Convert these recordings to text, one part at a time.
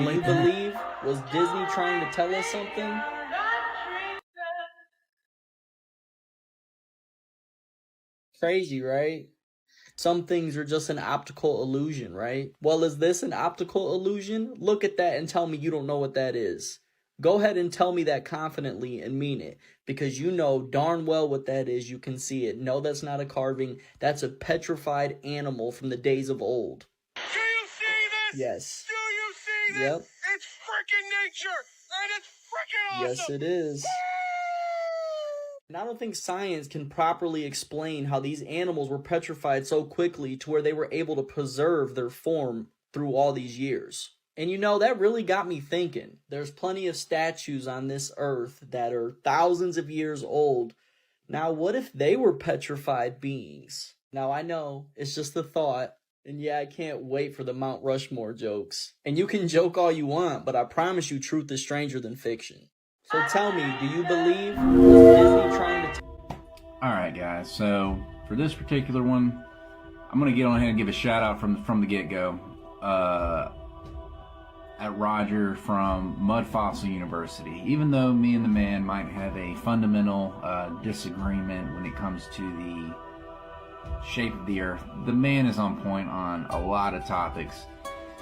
Do you believe? Was Disney trying to tell us something? Crazy, right? Some things are just an optical illusion, right? Well, is this an optical illusion? Look at that and tell me you don't know what that is. Go ahead and tell me that confidently and mean it, because you know darn well what that is. You can see it. No, that's not a carving. That's a petrified animal from the days of old. Do you see this? Yes. Do you see this? Yep. It's freaking nature, and it's freaking awesome. Yes, it is. And I don't think science can properly explain how these animals were petrified so quickly to where they were able to preserve their form through all these years. And you know, that really got me thinking. There's plenty of statues on this earth that are thousands of years old. Now, what if they were petrified beings? Now, I know, it's just a thought. And yeah, I can't wait for the Mount Rushmore jokes. And you can joke all you want, but I promise you truth is stranger than fiction. So tell me, do you believe? Was Disney trying to Alright guys, so for this particular one, I'm going to get on ahead and give a shout out from the get-go at Roger from Mud Fossil University. Even though me and the man might have a fundamental disagreement when it comes to the shape of the earth, the man is on point on a lot of topics,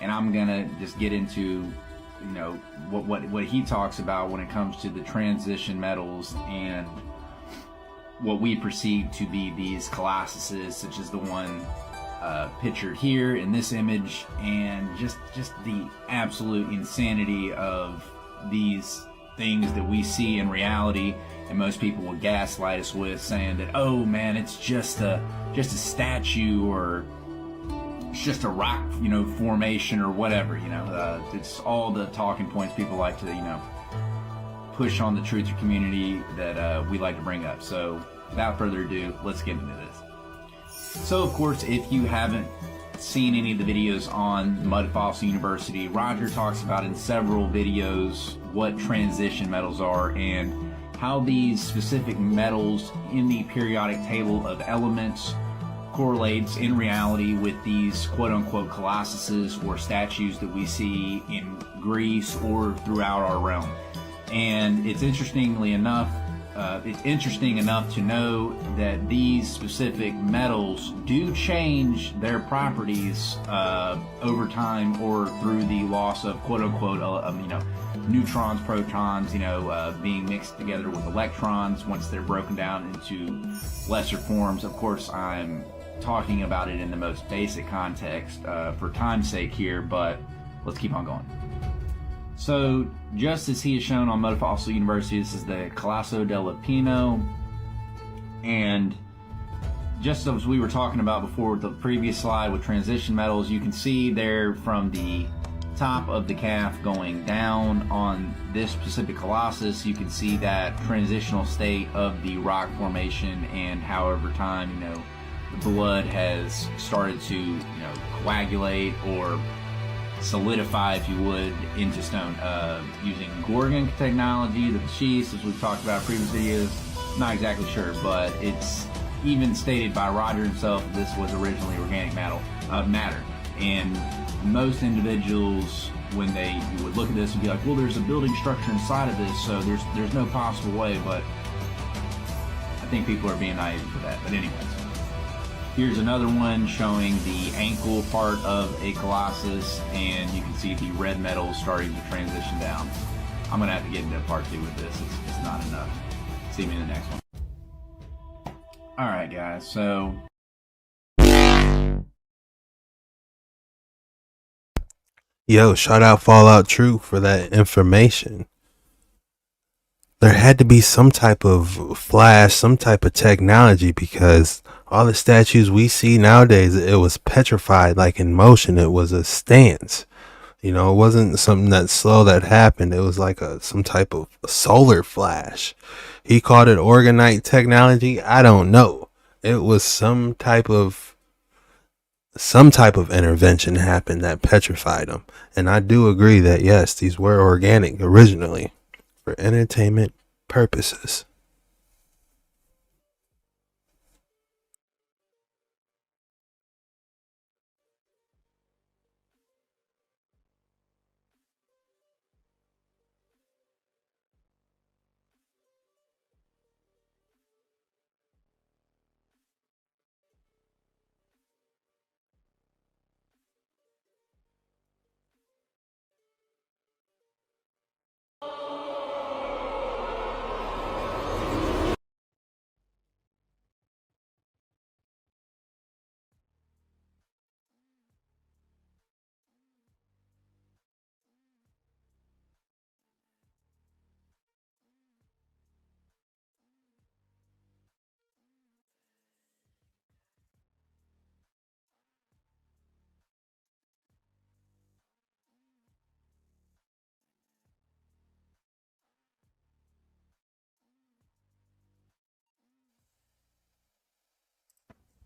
and I'm gonna just get into what he talks about when it comes to the transition metals and what we perceive to be these colossuses, such as the one pictured here in this image, and just the absolute insanity of these things that we see in reality, and most people will gaslight us with saying that, oh man, it's just a statue, or it's just a rock formation or whatever. It's all the talking points people like to push on the truther community that we like to bring up. So without further ado, let's get into this. So of course, if you haven't seen any of the videos on Mud Fossil University, Roger talks about in several videos what transition metals are and how these specific metals in the periodic table of elements correlates in reality with these quote-unquote colossuses or statues that we see in Greece or throughout our realm. And it's interesting enough to know that these specific metals do change their properties over time, or through the loss of quote-unquote neutrons, protons, being mixed together with electrons once they're broken down into lesser forms. Of course, I'm talking about it in the most basic context for time's sake here, but let's keep on going. So, just as he is shown on Mud Fossil University, this is the Colosso del Pino, and just as we were talking about before with the previous slide with transition metals, you can see there from the top of the calf going down on this specific colossus, you can see that transitional state of the rock formation, and how over time, the blood has started to, coagulate or solidify, if you would, into stone using Gorgon technology, the schist, as we've talked about in previous videos. Not exactly sure, but it's even stated by Roger himself that this was originally organic matter. And most individuals, when they would look at this, would be like, well, there's a building structure inside of this, so there's no possible way. But I think people are being naive for that. But anyways, here's another one showing the ankle part of a colossus, and you can see the red metals starting to transition down. I'm gonna have to get into part 2 with this. It's not enough. See me in the next one. Alright guys, so Yo, shout out Fallout True for that information. There had to be some type of flash, some type of technology, because all the statues we see nowadays, it was petrified, like in motion. It was a stance. It wasn't something that slow that happened. It was like some type of solar flash. He called it orgonite technology. I don't know. It was some type of intervention happened that petrified them. And I do agree that yes, these were organic originally for entertainment purposes.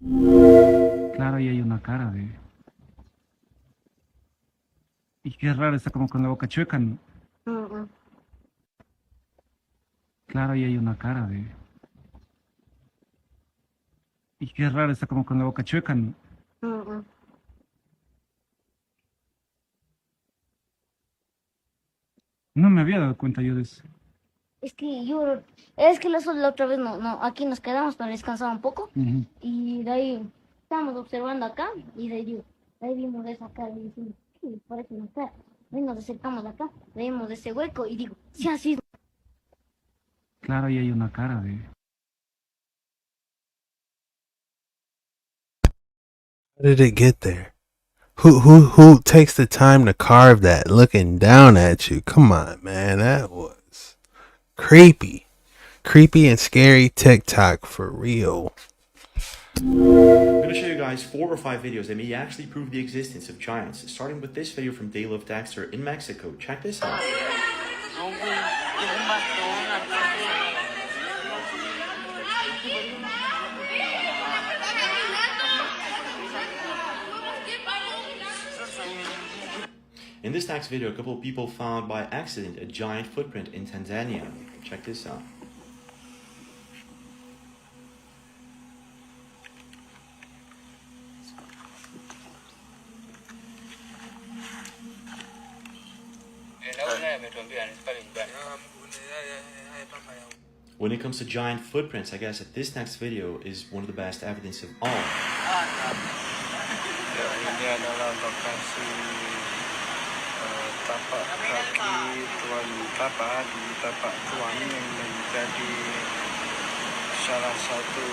Claro, ahí hay una cara de... Y qué raro, está como con la boca chueca, ¿no? Claro, ahí hay una cara de... Y qué raro, está como con la boca chueca, ¿no? No me había dado cuenta yo de eso. Es que la otra vez aquí nos quedamos para descansar un poco. Y de ahí estábamos observando acá y de ahí vimos esa cara y dijimos, ¿qué parece una cara? Ahí nos acercamos acá, vemos ese hueco y digo, sí, así. Claro, ahí hay una cara de... How did it get there? Who takes the time to carve that looking down at you? Come on, man. That was creepy. Creepy and scary TikTok for real. I'm going to show you guys 4 or 5 videos that may actually prove the existence of giants, starting with this video from Dale of Daxter in Mexico. Check this out. In this next video, a couple of people found by accident a giant footprint in Tanzania. Check this out. When it comes to giant footprints, I guess that this next video is one of the best evidence of all. Tapak kaki Tuan Tapa di tapak Tuan yang menjadi salah satu.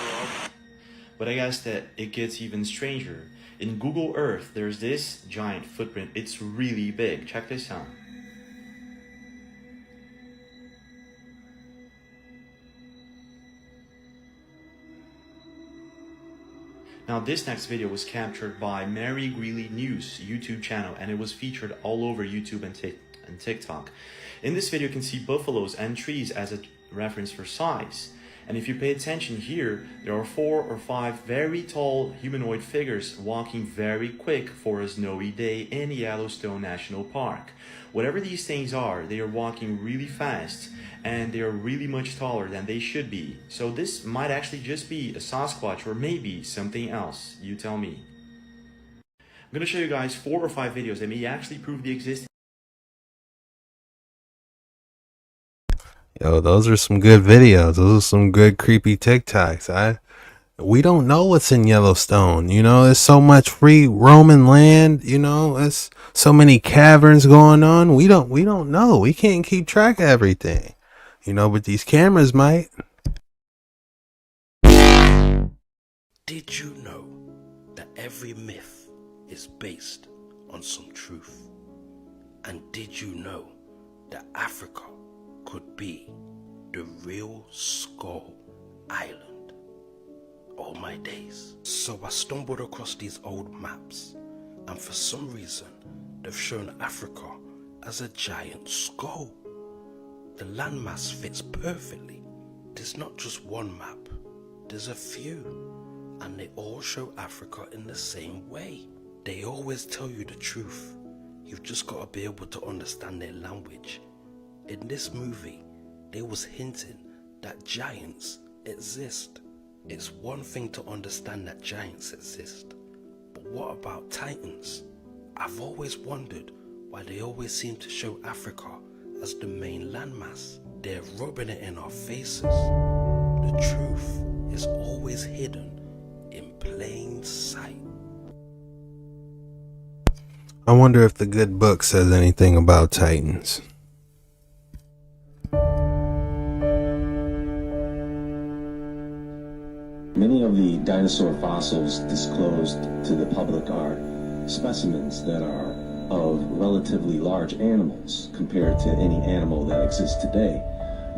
But I guess that it gets even stranger. In Google Earth, there's this giant footprint. It's really big. Check this out. Now this next video was captured by Mary Greeley News YouTube channel, and it was featured all over YouTube and TikTok. In this video you can see buffaloes and trees as a reference for size. And if you pay attention here, there are 4 or 5 very tall humanoid figures walking very quick for a snowy day in Yellowstone National Park. Whatever these things are, they are walking really fast and they are really much taller than they should be. So this might actually just be a Sasquatch or maybe something else. You tell me. I'm going to show you guys 4 or 5 videos that may actually prove the existence. Yo, those are some good videos. Those are some good creepy TikToks. We don't know what's in Yellowstone. You know, there's so much free roaming land. You know, there's so many caverns going on. We don't know. We can't keep track of everything. You know, but these cameras might. Did you know that every myth is based on some truth? And did you know that Africa could be the real Skull Island? All my days. So I stumbled across these old maps, and for some reason they've shown Africa as a giant skull. The landmass fits perfectly. There's not just one map, there's a few, and they all show Africa in the same way. They always tell you the truth. You've just got to be able to understand their language. In this movie, they was hinting that giants exist. It's one thing to understand that giants exist, but what about titans? I've always wondered why they always seem to show Africa as the main landmass. They're rubbing it in our faces. The truth is always hidden in plain sight. I wonder if the good book says anything about titans. Many of the dinosaur fossils disclosed to the public are specimens that are of relatively large animals compared to any animal that exists today,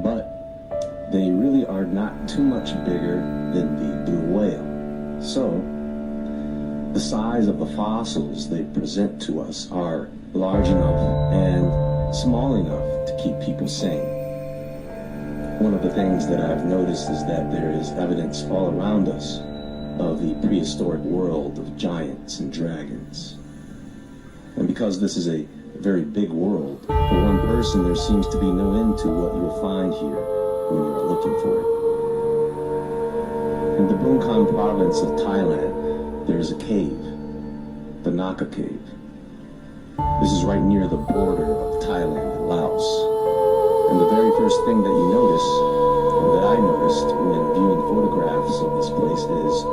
but they really are not too much bigger than the blue whale. So the size of the fossils they present to us are large enough and small enough to keep people sane. One of the things that I've noticed is that there is evidence all around us of the prehistoric world of giants and dragons. And because this is a very big world, for one person there seems to be no end to what you'll find here when you are looking for it. In the Bungkhan province of Thailand, there is a cave, the Naka Cave. This is right near the border of Thailand and Laos. And the very first thing that you notice, or that I noticed when viewing photographs of this place, is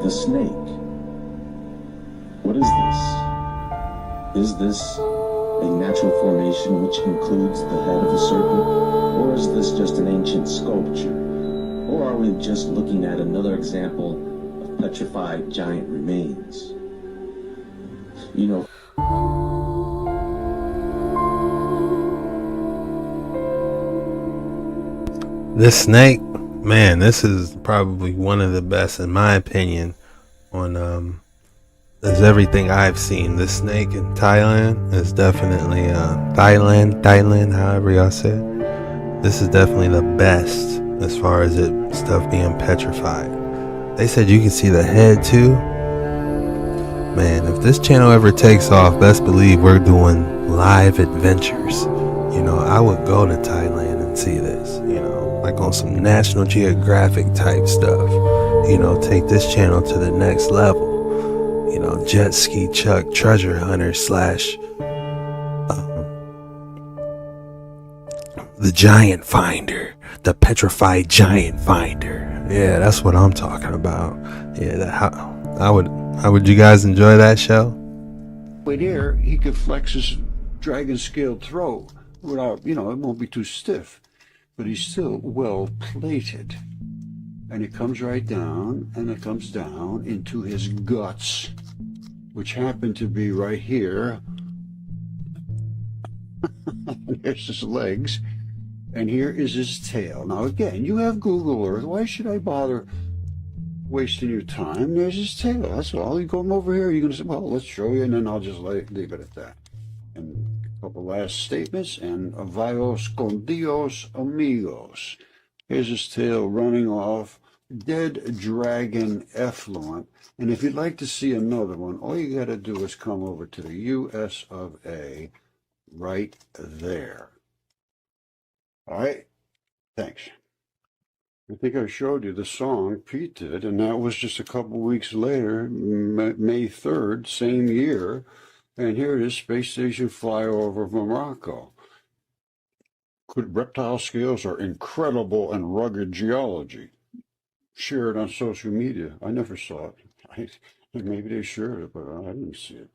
the snake. What is this? Is this a natural formation which includes the head of a serpent? Or is this just an ancient sculpture? Or are we just looking at another example of petrified giant remains? You know, this snake, man, this is probably one of the best in my opinion on is everything I've seen. This snake in Thailand is definitely Thailand, however y'all say it. This is definitely the best as far as it stuff being petrified. They said you can see the head too. Man, if this channel ever takes off, best believe we're doing live adventures. You know, I would go to Thailand and see this, you know, like on some National Geographic type stuff. You know, take this channel to the next level. You know, Jet Ski Chuck Treasure Hunter / the Giant Finder, the Petrified Giant Finder. Yeah, that's what I'm talking about. Yeah, how would you guys enjoy that show? Wait here, he could flex his dragon scaled throat without, you know, it won't be too stiff, but he's still well plated. And it comes right down, and it comes down into his guts, which happen to be right here. There's his legs, and here is his tail. Now again, you have Google Earth. Why should I bother wasting your time? There's his tail. That's all. You come over here, you're going to say, well, let's show you, and then I'll just leave it at that. And a couple last statements, and Avayos con Dios amigos. Here's his tail running off. Dead dragon effluent. And if you'd like to see another one, all you got to do is come over to the US of A right there. All right? Thanks. I think I showed you the song Pete did, and that was just a couple weeks later, May 3rd, same year. And here it is, space station flyover of Morocco. Reptile scales are incredible and rugged geology. Shared on social media. I never saw it. Maybe they shared it, but I didn't see it.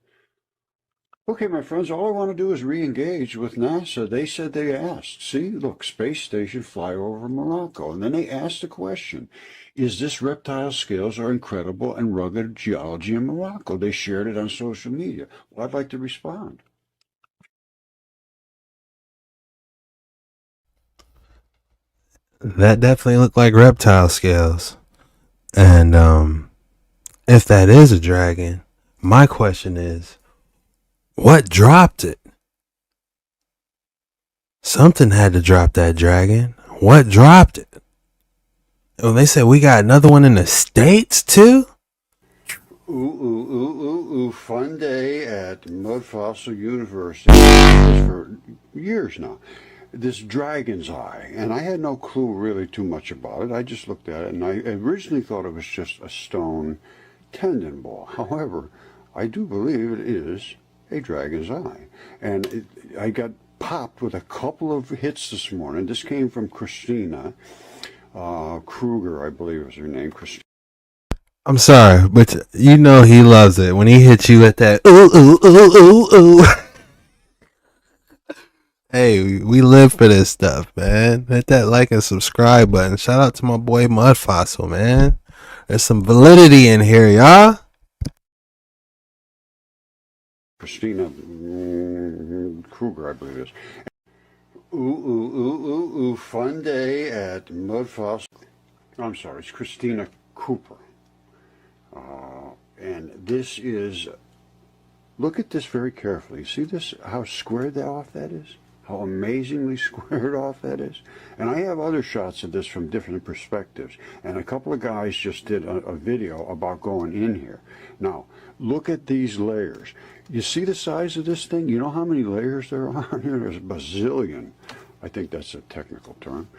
Okay, my friends, all I want to do is re-engage with NASA. They said they asked. See, look, space station flyover Morocco. And then they asked the question, is this reptile scales are incredible and rugged geology in Morocco? They shared it on social media. Well, I'd like to respond. That definitely looked like reptile scales. And if that is a dragon, my question is, what dropped it? Something had to drop that dragon. What dropped it? And they said we got another one in the States too? Ooh, fun day at Mud Fossil University for years now. This dragon's eye, and I had no clue really too much about it. I just looked at it, and I originally thought it was just a stone tendon ball. However, I do believe it is a dragon's eye. And I got popped with a couple of hits this morning. This came from Christina Kruger, I believe is her name. Christina. I'm sorry, but you know he loves it when he hits you with that ooh, ooh, ooh, ooh, ooh. Hey, we live for this stuff, man. Hit that like and subscribe button. Shout out to my boy Mud Fossil, man. There's some validity in here, y'all. Christina Kruger, I believe it is. Ooh, fun day at Mud Fossil. I'm sorry, it's Christina Cooper. And this is, look at this very carefully. See this, how squared off that is? How amazingly squared off that is. And I have other shots of this from different perspectives. And a couple of guys just did a video about going in here. Now, look at these layers. You see the size of this thing? You know how many layers there are here? There's a bazillion. I think that's a technical term.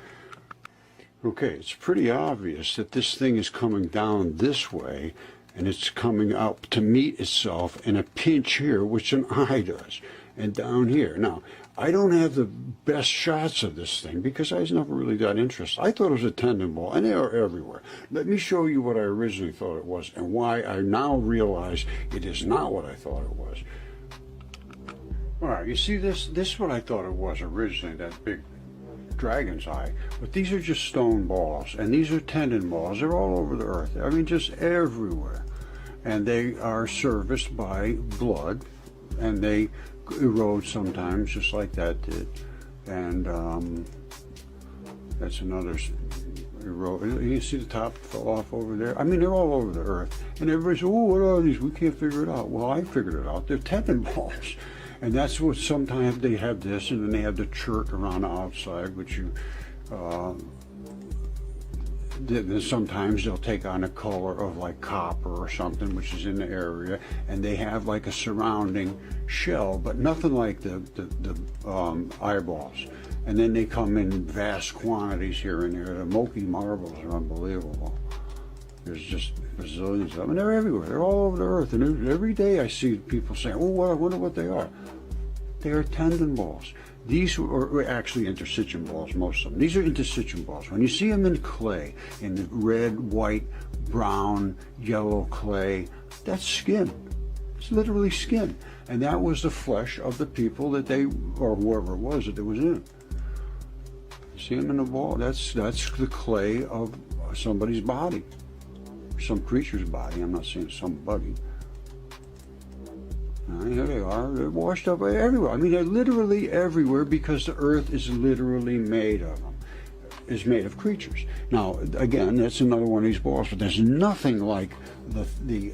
Okay, it's pretty obvious that this thing is coming down this way, and it's coming up to meet itself in a pinch here, which an eye does, and down here. Now, I don't have the best shots of this thing because I was never really that interested. I thought it was a tendon ball, and they are everywhere. Let me show you what I originally thought it was and why I now realize it is not what I thought it was. All right, you see this? This is what I thought it was originally, that big dragon's eye. But these are just stone balls, and these are tendon balls. They're all over the earth. I mean, just everywhere. And they are serviced by blood, and they erode sometimes, just like that did. And that's another erode. You see the top fell off over there? I mean, they're all over the earth. And everybody says, oh, what are these? We can't figure it out. Well, I figured it out. They're tendon balls. And that's what sometimes they have this, and then they have the chert around the outside, which you, sometimes they'll take on a color of like copper or something, which is in the area, and they have like a surrounding shell, but nothing like the eyeballs. And then they come in vast quantities here and there. The Moki marbles are unbelievable. There's just bazillions of them, and they're everywhere. They're all over the earth, and every day I see people saying, oh, well, I wonder what they are. They are tendon balls. These are actually interstitium balls, most of them. These are interstitium balls. When you see them in clay, in the red, white, brown, yellow clay, that's skin. It's literally skin. And that was the flesh of the people that they, or whoever it was that it was in. See them in the ball? That's the clay of somebody's body. Some creature's body. I'm not saying somebody. Here they are. They're washed up everywhere. I mean, they're literally everywhere because the earth is literally made of them. Is made of creatures. Now, again, that's another one of these balls, but there's nothing like the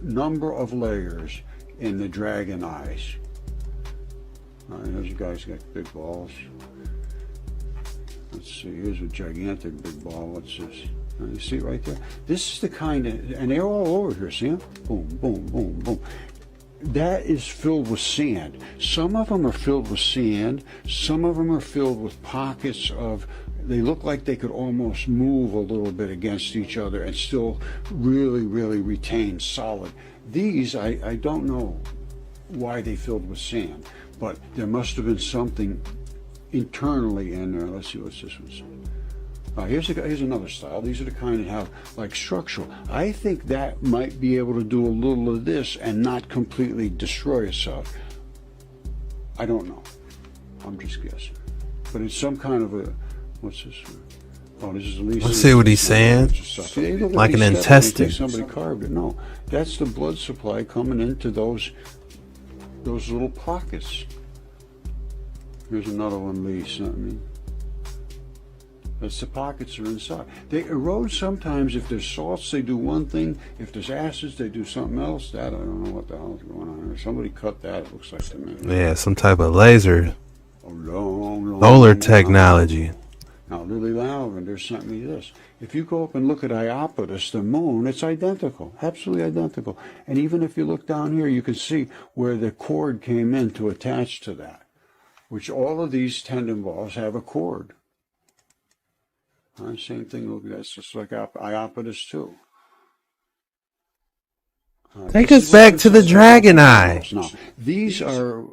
number of layers in the dragon eyes. All right, those guys got big balls. Let's see. Here's a gigantic big ball. What's this? You see it right there? This is the kind of, and they're all over here, see them? Boom, boom, boom, boom. That is filled with sand. Some of them are filled with sand. Some of them are filled with pockets of, they look like they could almost move a little bit against each other and still really, really retain solid. These, I don't know why they filled with sand, but there must have been something internally in there. Let's see what's this one saying. Here's another style. These are the kind that have like structural. I think that might be able to do a little of this and not completely destroy itself. I don't know. I'm just guessing. But it's some kind of a, what's this? Oh, this is at least. Let's see what he's saying. Like an intestine. Somebody carved it. No, that's the blood supply coming into those little pockets. Here's another one, Lisa. I mean. That's the pockets are inside. They erode sometimes. If there's salts, they do one thing. If there's acids, they do something else. That I don't know what the hell is going on here. Somebody cut that, it looks like to me. Yeah, some type of laser. Solar Solar technology. Now, Lily Lavender sent me this. If you go up and look at Iapetus, the moon, it's identical. Absolutely identical. And even if you look down here, you can see where the cord came in to attach to that, which all of these tendon balls have a cord. Same thing, look, that's just like Iapetus too. Take us back to the dragon eye. Now, these are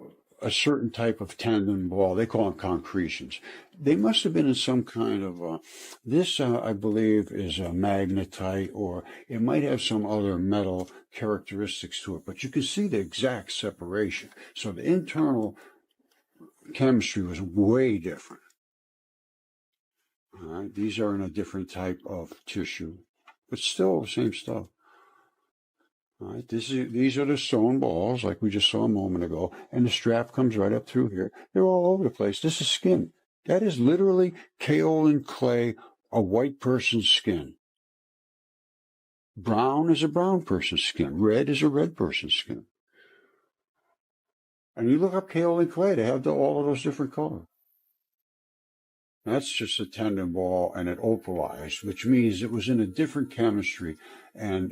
a certain type of tendon ball. They call them concretions. They must have been in some kind of, this I believe is a magnetite, or it might have some other metal characteristics to it, but you can see the exact separation. So the internal chemistry was way different. All right, these are in a different type of tissue, but still the same stuff. All right, these are the stone balls, like we just saw a moment ago, and the strap comes right up through here. They're all over the place. This is skin. That is literally kaolin clay, a white person's skin. Brown is a brown person's skin. Red is a red person's skin. And you look up kaolin clay, they have all of those different colors. That's just a tendon ball, and it opalized, which means it was in a different chemistry. And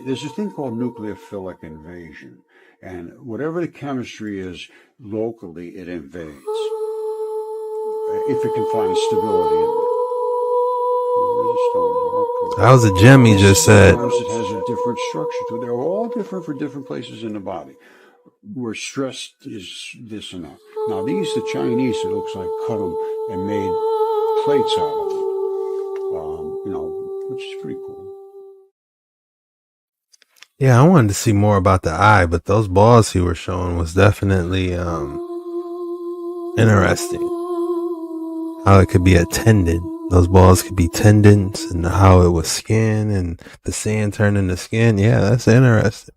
there's a thing called nucleophilic invasion. And whatever the chemistry is locally, it invades. If it can find stability in it. That was a gem he just said. Sometimes it has a different structure to it. They're all different for different places in the body, where stress is this and that. Now these, the Chinese, it looks like cut them and made plates out of them, which is pretty cool. Yeah, I wanted to see more about the eye, but those balls he was showing was definitely interesting. How it could be a tendon. Those balls could be tendons, and how it was skin and the sand turned into skin. Yeah, that's interesting.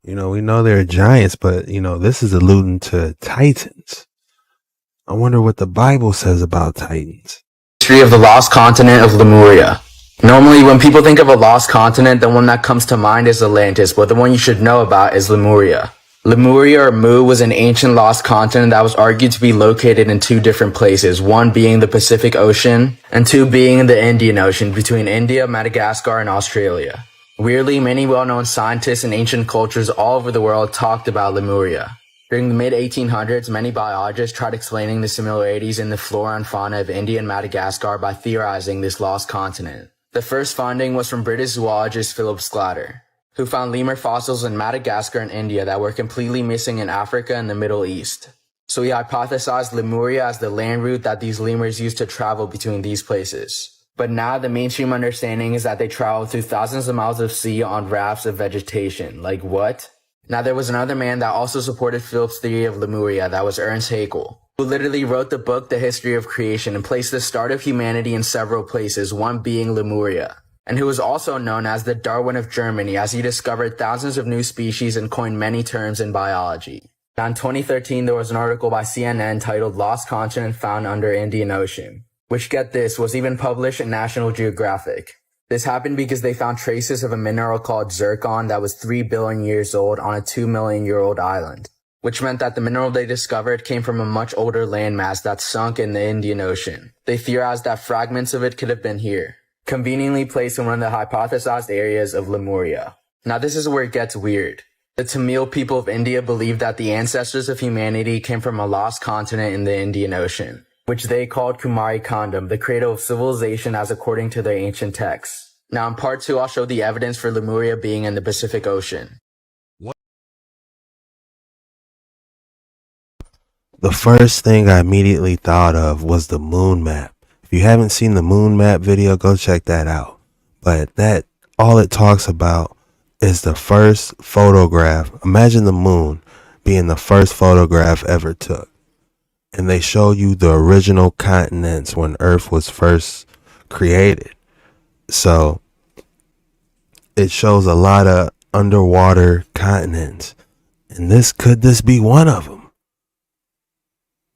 We know they're giants, but this is alluding to titans. I wonder what the Bible says about titans. History of the lost continent of Lemuria. Normally, when people think of a lost continent, the one that comes to mind is Atlantis, but the one you should know about is Lemuria. Lemuria, or Mu, was an ancient lost continent that was argued to be located in two different places, one being the Pacific Ocean, and two being the Indian Ocean, between India, Madagascar, and Australia. Weirdly, many well-known scientists and ancient cultures all over the world talked about Lemuria. During the mid-1800s, many biologists tried explaining the similarities in the flora and fauna of India and Madagascar by theorizing this lost continent. The first finding was from British zoologist Philip Sclater, who found lemur fossils in Madagascar and India that were completely missing in Africa and the Middle East. So he hypothesized Lemuria as the land route that these lemurs used to travel between these places. But now the mainstream understanding is that they traveled through thousands of miles of sea on rafts of vegetation. Like what? Now there was another man that also supported Philip's theory of Lemuria, that was Ernst Haeckel, who literally wrote the book The History of Creation and placed the start of humanity in several places, one being Lemuria, and who was also known as the Darwin of Germany, as he discovered thousands of new species and coined many terms in biology. Now in 2013, there was an article by CNN titled Lost Continent Found Under Indian Ocean, which, get this, was even published in National Geographic. This happened because they found traces of a mineral called zircon that was 3 billion years old on a 2 million year old island, which meant that the mineral they discovered came from a much older landmass that sunk in the Indian Ocean. They theorized that fragments of it could have been here, conveniently placed in one of the hypothesized areas of Lemuria. Now this is where it gets weird. The Tamil people of India believe that the ancestors of humanity came from a lost continent in the Indian Ocean, which they called Kumari Kandam, the cradle of civilization as according to their ancient texts. Now in part 2, I'll show the evidence for Lemuria being in the Pacific Ocean. The first thing I immediately thought of was the moon map. If you haven't seen the moon map video, go check that out. But that, all it talks about is the first photograph. Imagine the moon being the first photograph ever took. And they show you the original continents when Earth was first created. So it shows a lot of underwater continents. And could this be one of them?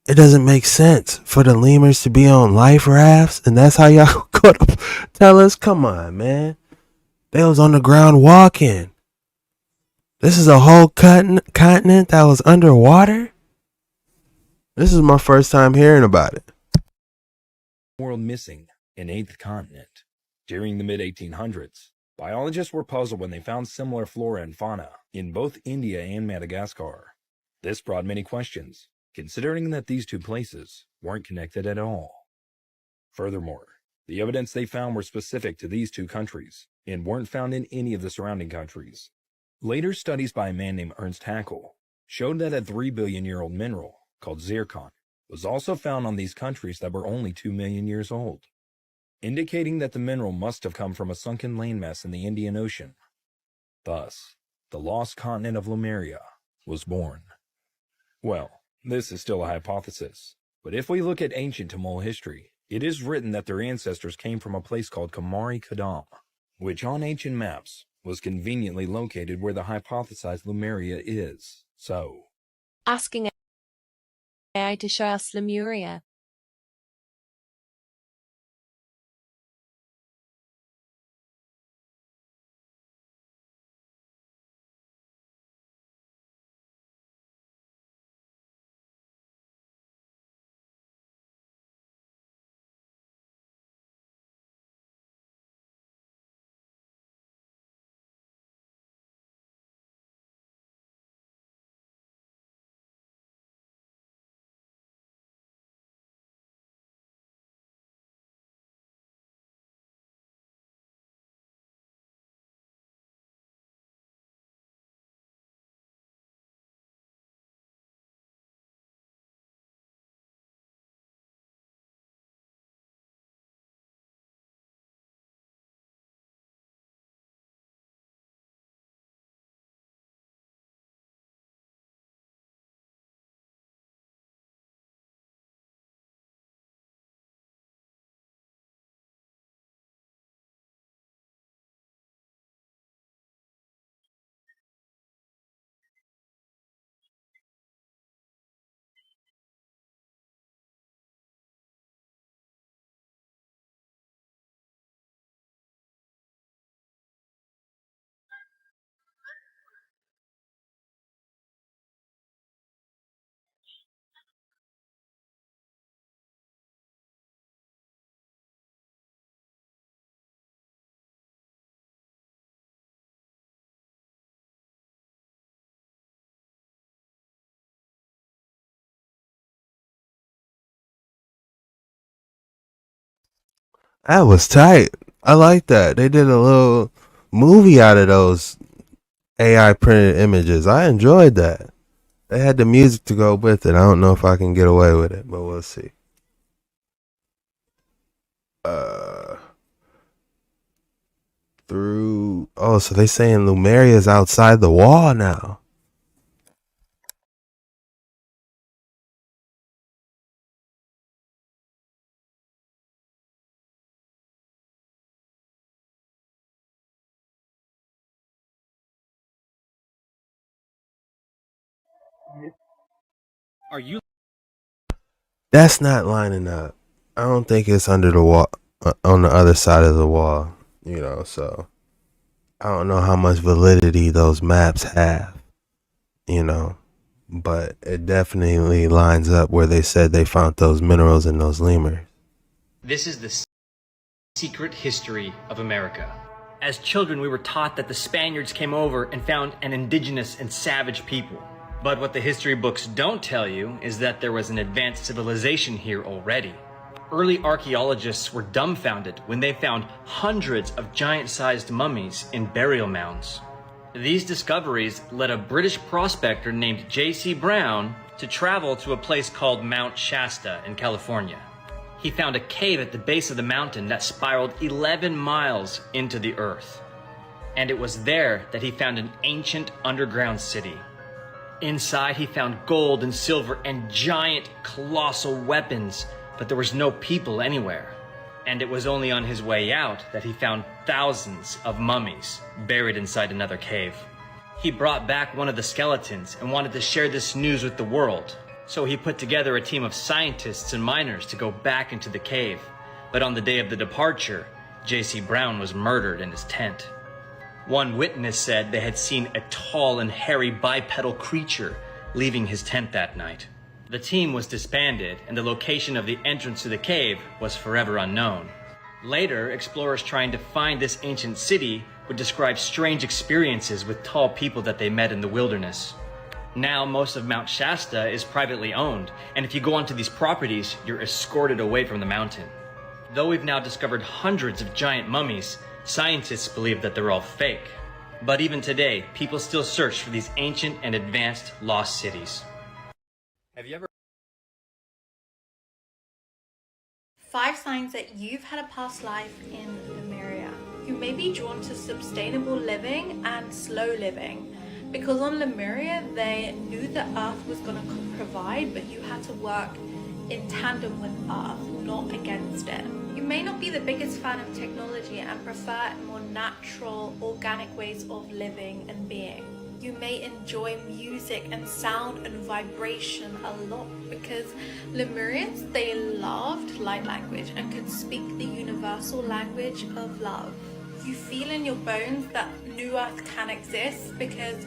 It doesn't make sense for the lemurs to be on life rafts, and that's how y'all gonna tell us? Come on, man. They was on the ground walking. This is a whole continent that was underwater? This is my first time hearing about it. World missing, an eighth continent. During the mid-1800s, biologists were puzzled when they found similar flora and fauna in both India and Madagascar. This brought many questions, considering that these two places weren't connected at all. Furthermore, the evidence they found were specific to these two countries and weren't found in any of the surrounding countries. Later studies by a man named Ernst Haeckel showed that a 3 billion year old mineral called zircon was also found on these countries that were only 2 million years old, indicating that the mineral must have come from a sunken landmass in the Indian Ocean. Thus, the lost continent of Lemuria was born. Well, this is still a hypothesis, but if we look at ancient Tamil history, it is written that their ancestors came from a place called Kumari Kandam, which on ancient maps was conveniently located where the hypothesized Lemuria is. So, asking AI to show us Lemuria. That was tight. I like that. They did a little movie out of those AI printed images. I enjoyed that. They had the music to go with it. I don't know if I can get away with it, but we'll see. So they saying Lemuria is outside the wall now. Are you? That's not lining up. I don't think it's under the wall, on the other side of the wall, so I don't know how much validity those maps have, but it definitely lines up where they said they found those minerals in those lemurs. This is the secret history of America. As children, we were taught that the Spaniards came over and found an indigenous and savage people. But what the history books don't tell you is that there was an advanced civilization here already. Early archaeologists were dumbfounded when they found hundreds of giant-sized mummies in burial mounds. These discoveries led a British prospector named J.C. Brown to travel to a place called Mount Shasta in California. He found a cave at the base of the mountain that spiraled 11 miles into the earth. And it was there that he found an ancient underground city. Inside, he found gold and silver and giant, colossal weapons, but there was no people anywhere. And it was only on his way out that he found thousands of mummies buried inside another cave. He brought back one of the skeletons and wanted to share this news with the world. So he put together a team of scientists and miners to go back into the cave. But on the day of the departure, J.C. Brown was murdered in his tent. One witness said they had seen a tall and hairy bipedal creature leaving his tent that night. The team was disbanded, and the location of the entrance to the cave was forever unknown. Later, explorers trying to find this ancient city would describe strange experiences with tall people that they met in the wilderness. Now, most of Mount Shasta is privately owned, and if you go onto these properties, you're escorted away from the mountain. Though we've now discovered hundreds of giant mummies, scientists believe that they're all fake. But even today, people still search for these ancient and advanced lost cities. Have you ever... 5 signs that you've had a past life in Lemuria. You may be drawn to sustainable living and slow living. Because on Lemuria, they knew the earth was going to provide, but you had to work in tandem with earth, not against it. You may not be the biggest fan of technology and prefer more natural, organic ways of living and being. You may enjoy music and sound and vibration a lot because Lemurians, they loved light language and could speak the universal language of love. You feel in your bones that New Earth can exist because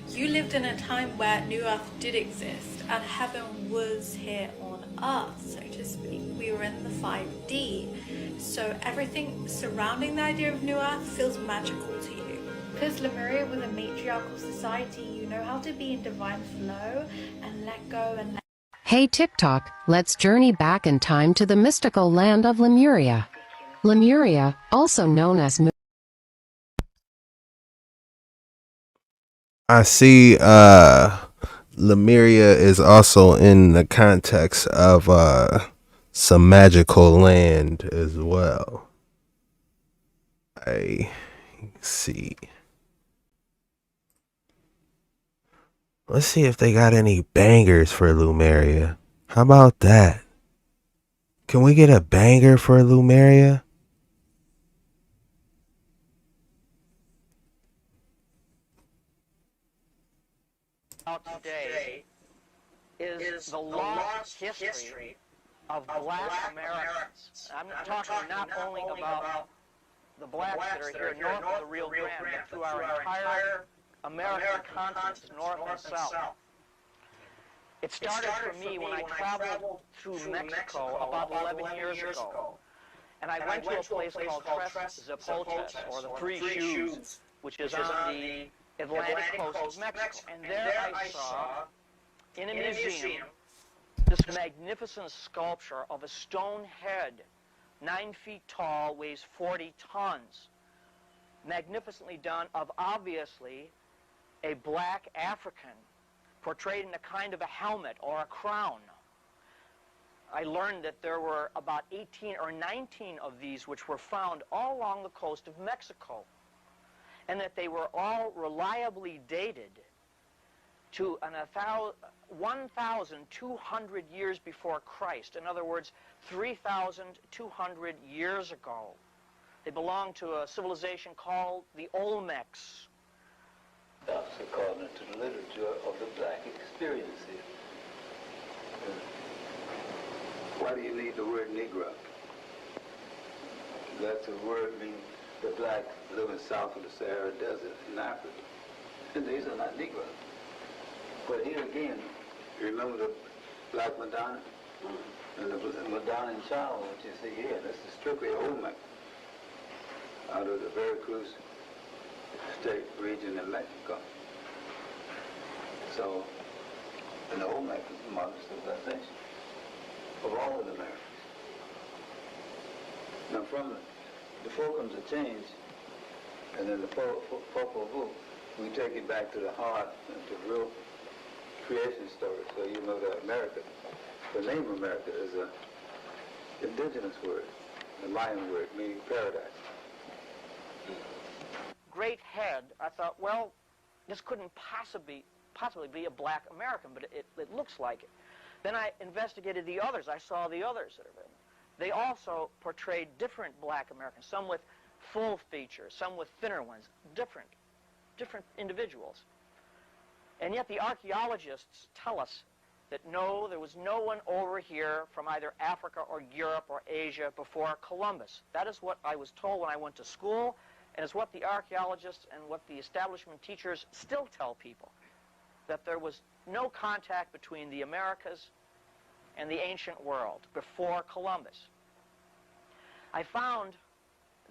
you lived in a time where New Earth did exist and heaven was here on Earth, so to speak. We were in the 5D, so everything surrounding the idea of New Earth feels magical to you. Because Lemuria was a matriarchal society, you know how to be in divine flow and let go and let... Hey TikTok, let's journey back in time to the mystical land of Lemuria. Lemuria, also known as I see Lemuria is also in the context of some magical land as well. I see. Let's see if they got any bangers for Lemuria. How about that? Can we get a banger for Lemuria? Today is the lost history of Black Americans. I'm talking not only about the blacks that are here north of the Rio Grande, but through our entire American continent, north and south. It started for me when I traveled through Mexico about 11 years ago. And I went to a place called Tres Zapotes, or the Three Shoes, which is on the Atlantic coast of Mexico. And there I saw, in a museum, this magnificent sculpture of a stone head 9 feet tall, weighs 40 tons. Magnificently done, of obviously a black African portrayed in a kind of a helmet or a crown. I learned that there were about 18 or 19 of these which were found all along the coast of Mexico, and that they were all reliably dated to 1,200 years before Christ. In other words, 3,200 years ago. They belong to a civilization called the Olmecs. That's according to the literature of the black experience here. Why do you need the word Negro? That's a word meaning the blacks living south of the Sahara Desert in Africa. And these are not Negroes. But here again, you remember the Black Madonna? And the Madonna in China, what you see here, this is strictly Olmec, out of the Veracruz state region in Mexico. So, and the Olmec is the modern civilization of all of the Americas. Now from the Fulcrums have changed, and then the Popol Vuh, we take it back to the heart, to real creation story. So you know that America, the name America is an indigenous word, a Mayan word meaning paradise. Great head, I thought, well, this couldn't possibly be a black American, but it looks like it. Then I investigated the others. I saw the others that are written. They also portrayed different black Americans, some with full features, some with thinner ones, different individuals. And yet the archaeologists tell us that no, there was no one over here from either Africa or Europe or Asia before Columbus. That is what I was told when I went to school, and it's what the archaeologists and what the establishment teachers still tell people, that there was no contact between the Americas and the ancient world before Columbus. I found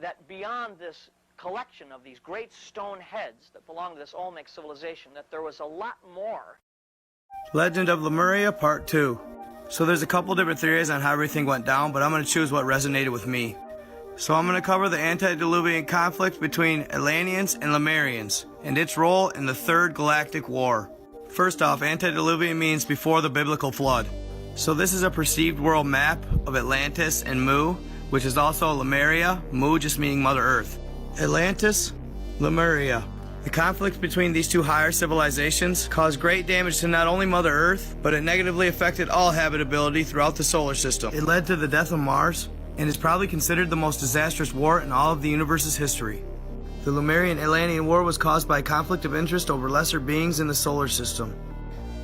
that beyond this collection of these great stone heads that belong to this Olmec civilization, that there was a lot more. Legend of Lemuria Part 2. So there's a couple different theories on how everything went down, but I'm going to choose what resonated with me. So I'm going to cover the antediluvian conflict between Atlanteans and Lemurians, and its role in the Third Galactic War. First off, antediluvian means before the biblical flood. So this is a perceived world map of Atlantis and Mu, which is also Lemuria, Mu just meaning Mother Earth. Atlantis, Lemuria. The conflict between these two higher civilizations caused great damage to not only Mother Earth, but it negatively affected all habitability throughout the solar system. It led to the death of Mars, and is probably considered the most disastrous war in all of the universe's history. The Lemurian-Atlantean War was caused by a conflict of interest over lesser beings in the solar system.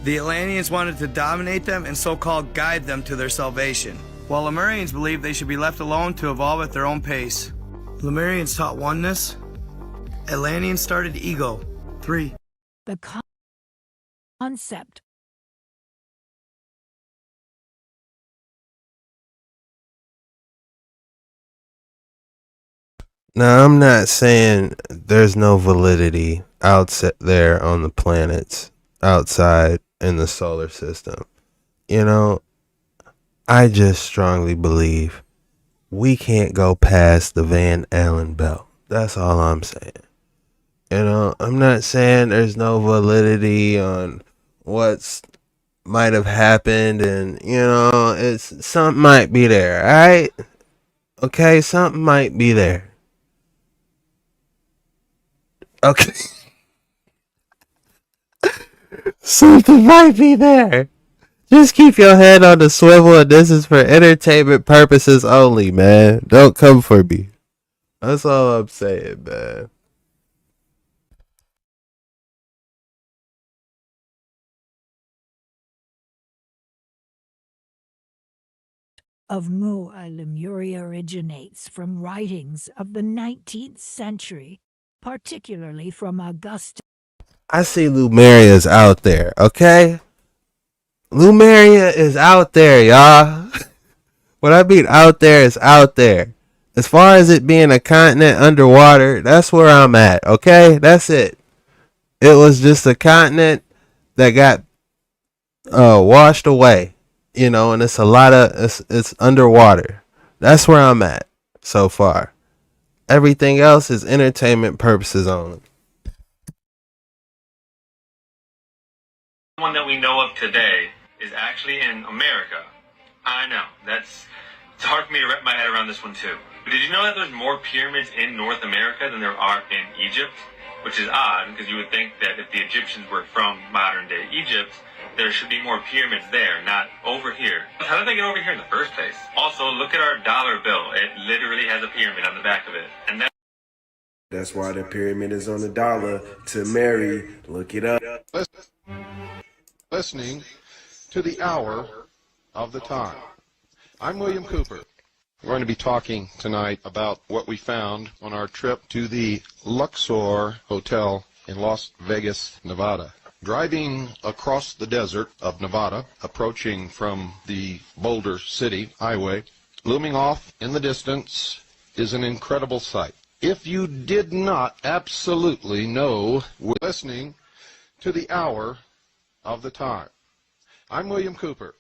The Atlanteans wanted to dominate them and so-called guide them to their salvation, while Lemurians believed they should be left alone to evolve at their own pace. Lemurians taught oneness. Atlanteans started ego. 3. The concept Now, I'm not saying there's no validity out there on the planets outside in the solar system. You know, I just strongly believe we can't go past the Van Allen belt. That's all I'm saying. You know, I'm not saying there's no validity on what's might have happened, and you know, it's something might be there, alright? Okay, something might be there. Okay. Something might be there. Just keep your head on the swivel, and this is for entertainment purposes only, man. Don't come for me. That's all I'm saying, man. of Mu Lemuria originates from writings of the 19th century, particularly from Augustus. I see Lumeria's out there, okay? Lemuria is out there, y'all. What I mean out there is out there. As far as it being a continent underwater, that's where I'm at, okay? That's it. It was just a continent that got washed away, you know, and it's a lot of, it's underwater. That's where I'm at so far. Everything else is entertainment purposes only. One that we know of today is actually in America. I know, it's hard for me to wrap my head around this one too. But did you know that there's more pyramids in North America than there are in Egypt? Which is odd, because you would think that if the Egyptians were from modern day Egypt, there should be more pyramids there, not over here. How did they get over here in the first place? Also, look at our dollar bill. It literally has a pyramid on the back of it. And That's why the pyramid is on the dollar. To Mary, look it up. Listening to the hour of the time. I'm William Cooper. We're going to be talking tonight about what we found on our trip to the Luxor Hotel in Las Vegas, Nevada. Driving across the desert of Nevada, approaching from the Boulder City Highway, looming off in the distance is an incredible sight. If you did not absolutely know, we're listening to the hour of the time. I'm William Cooper.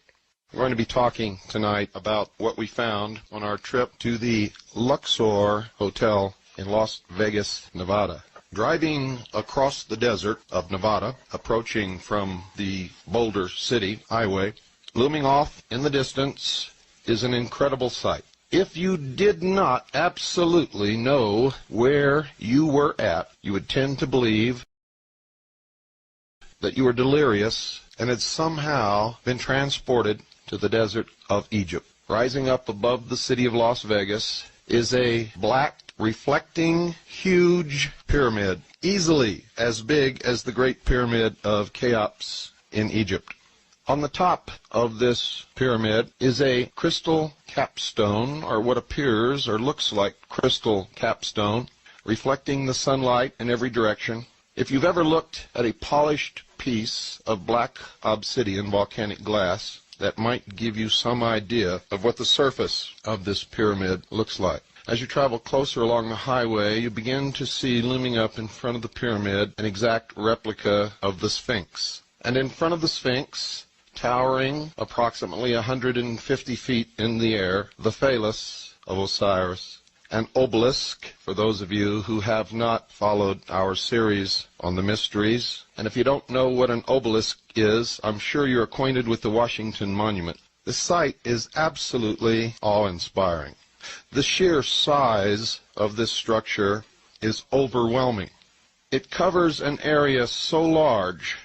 We're going to be talking tonight about what we found on our trip to the Luxor Hotel in Las Vegas, Nevada. Driving across the desert of Nevada, approaching from the Boulder City Highway, looming off in the distance is an incredible sight. If you did not absolutely know where you were at, you would tend to believe that you were delirious and had somehow been transported to the desert of Egypt. Rising up above the city of Las Vegas is a black, reflecting, huge pyramid, easily as big as the Great Pyramid of Cheops in Egypt. On the top of this pyramid is a crystal capstone, or what appears or looks like crystal capstone, reflecting the sunlight in every direction. If you've ever looked at a polished piece of black obsidian volcanic glass, that might give you some idea of what the surface of this pyramid looks like. As you travel closer along the highway, you begin to see looming up in front of the pyramid an exact replica of the Sphinx. And in front of the Sphinx, towering approximately 150 feet in the air, the phallus of Osiris, an obelisk, for those of you who have not followed our series on the mysteries. And if you don't know what an obelisk is, I'm sure you're acquainted with the Washington Monument. The sight is absolutely awe-inspiring. The sheer size of this structure is overwhelming. It covers an area so large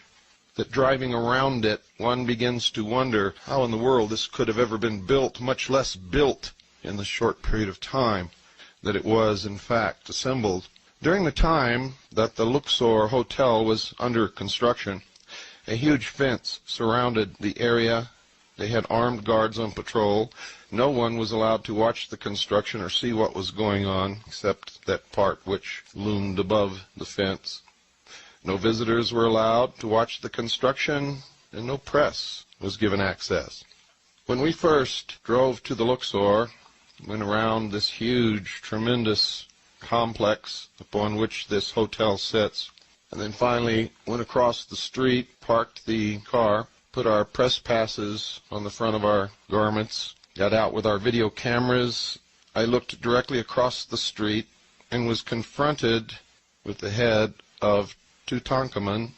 that driving around it, one begins to wonder how in the world this could have ever been built, much less built in the short period of time that it was, in fact, assembled. During the time that the Luxor Hotel was under construction, a huge fence surrounded the area. They had armed guards on patrol. No one was allowed to watch the construction or see what was going on, except that part which loomed above the fence. No visitors were allowed to watch the construction, and no press was given access. When we first drove to the Luxor, went around this huge, tremendous complex upon which this hotel sits, and then finally went across the street, parked the car, put our press passes on the front of our garments, got out with our video cameras. I looked directly across the street and was confronted with the head of Tutankhamun,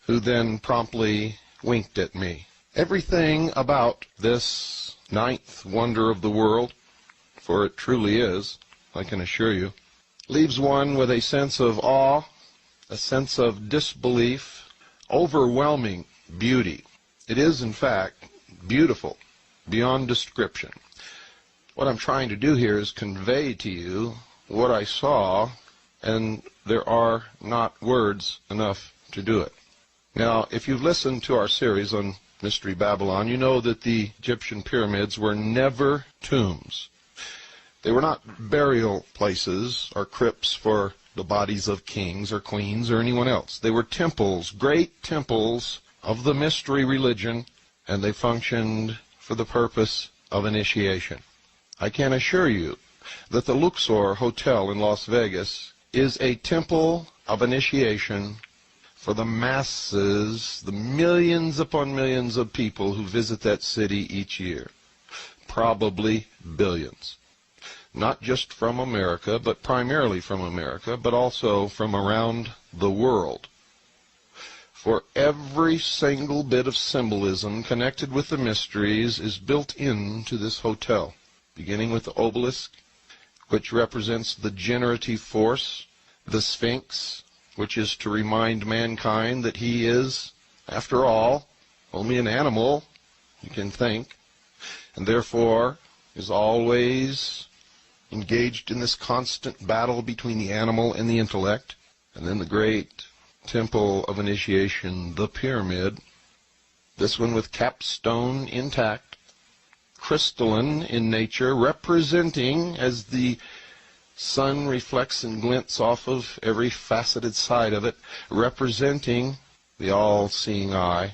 who then promptly winked at me. Everything about this ninth wonder of the world, for it truly is, I can assure you, leaves one with a sense of awe, a sense of disbelief, overwhelming beauty. It is, in fact, beautiful beyond description. What I'm trying to do here is convey to you what I saw, and there are not words enough to do it. Now, if you've listened to our series on Mystery Babylon, you know that the Egyptian pyramids were never tombs. They were not burial places or crypts for the bodies of kings or queens or anyone else. They were temples, great temples of the mystery religion, and they functioned for the purpose of initiation. I can assure you that the Luxor Hotel in Las Vegas is a temple of initiation for the masses, the millions upon millions of people who visit that city each year. Probably billions. not just from America, but primarily from America, but also from around the world. For every single bit of symbolism connected with the mysteries is built into this hotel, beginning with the obelisk, which represents the generative force, the Sphinx, which is to remind mankind that he is, after all, only an animal who can think, and therefore is always engaged in this constant battle between the animal and the intellect. And then the great temple of initiation, the pyramid, this one with capstone intact, crystalline in nature, representing, as the sun reflects and glints off of every faceted side of it, representing the all-seeing eye.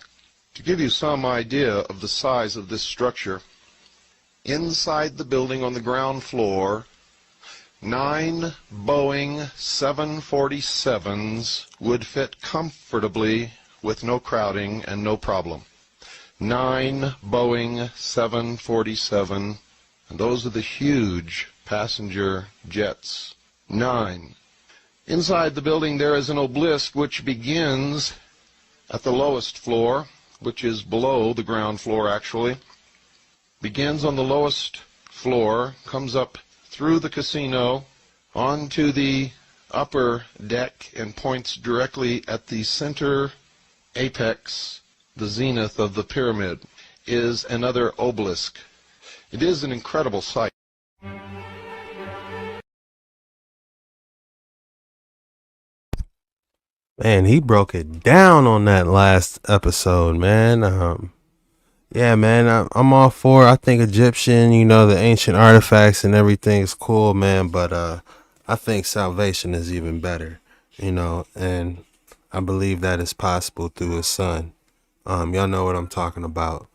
To give you some idea of the size of this structure, inside the building on the ground floor, 9 Boeing 747s would fit comfortably with no crowding and no problem. 9 Boeing 747, and those are the huge passenger jets. 9. Inside the building there is an obelisk which begins at the lowest floor, which is below the ground floor actually. Begins on the lowest floor, comes up through the casino onto the upper deck and points directly at the center apex, the zenith of the pyramid, is another obelisk. It is an incredible sight. Man, he broke it down on that last episode, man. Yeah, man, I'm all for, I think Egyptian, the ancient artifacts and everything is cool, man, but I think salvation is even better, and I believe that is possible through his son. Y'all know what I'm talking about.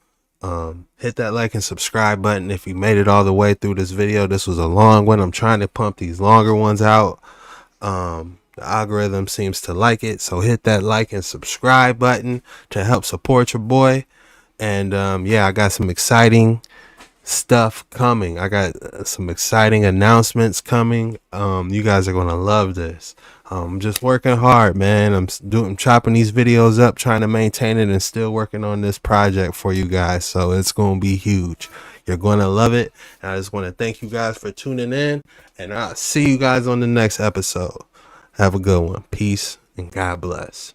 Hit that like and subscribe button if you made it all the way through this video. This was a long one. I'm trying to pump these longer ones out. The algorithm seems to like it, so hit that like and subscribe button to help support your boy. And yeah, I got some exciting stuff coming. I got some exciting announcements coming. You guys are gonna love this. I'm just working hard, man. I'm chopping these videos up, trying to maintain it, and still working on this project for you guys. So it's gonna be huge. You're gonna love it. And I just want to thank you guys for tuning in, and I'll see you guys on the next episode. Have a good one. Peace and God bless.